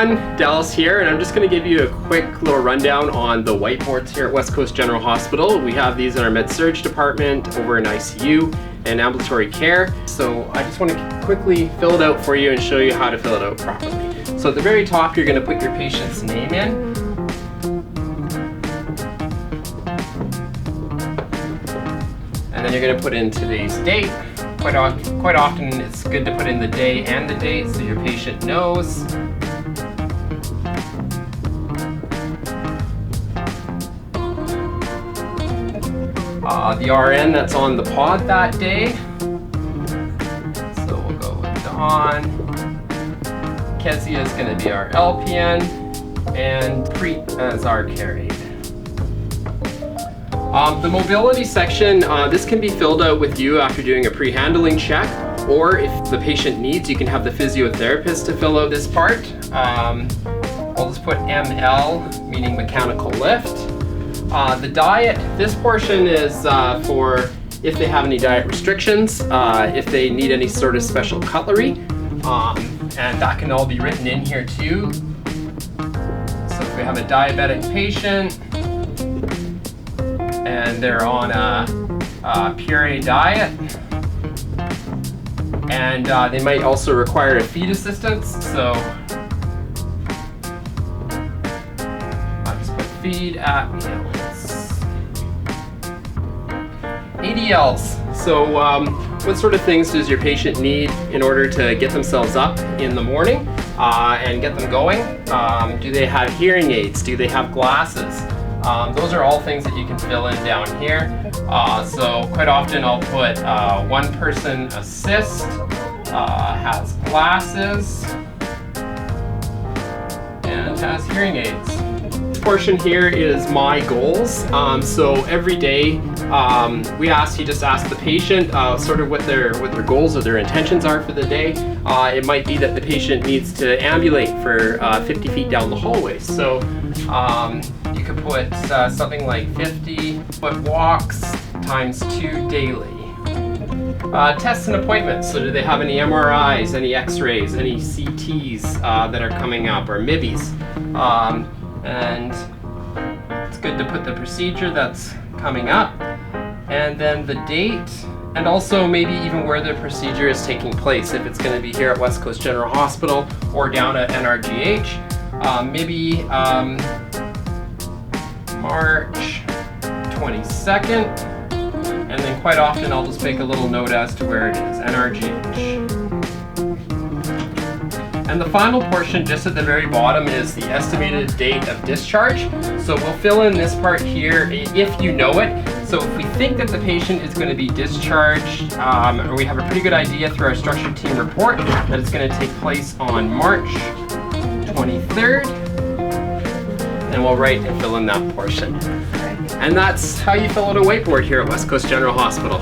everyone, Dallas here, and I'm just going to give you a quick little rundown on the whiteboards here at West Coast General Hospital. We have these in our med-surg department, over in ICU, and ambulatory care. So I just want to quickly fill it out for you and show you how to fill it out properly. So at the very top, you're going to put your patient's name in. And then you're going to put in today's date. Quite often it's good to put in the day and the date so your patient knows. The RN that's on the pod that day. So we'll go with Dawn. Kezia is going to be our LPN, and Preet as our care aide. The mobility section, this can be filled out with you after doing a pre-handling check, or if the patient needs, you can have the physiotherapist to fill out this part. I'll just put ML, meaning mechanical lift. The diet, this portion is for if they have any diet restrictions, if they need any sort of special cutlery, and that can all be written in here too. So if we have a diabetic patient, and they're on a puree diet, and they might also require a feed assistance, so I'll just put feed at meals. ADLs, so what sort of things does your patient need in order to get themselves up in the morning and get them going? Do they have hearing aids? Do they have glasses? Those are all things that you can fill in down here. So quite often I'll put one person assist, has glasses, and has hearing aids. This portion here is my goals. So every day we just ask the patient sort of what their goals or their intentions are for the day. It might be that the patient needs to ambulate for 50 feet down the hallway. So you could put something like 50-foot walks times 2 daily. Tests and appointments. So do they have any MRIs, any X-rays, any CTs that are coming up, or MIBs? And it's good to put the procedure that's coming up, and then the date, and also maybe even where the procedure is taking place, if it's going to be here at West Coast General Hospital or down at NRGH. Maybe March 22nd, and then quite often I'll just make a little note as to where it is, NRGH. And the final portion, just at the very bottom, is the estimated date of discharge. So we'll fill in this part here if you know it. So if we think that the patient is going to be discharged, or we have a pretty good idea through our structured team report that it's going to take place on March 23rd, then we'll write and fill in that portion. And that's how you fill out a whiteboard here at West Coast General Hospital.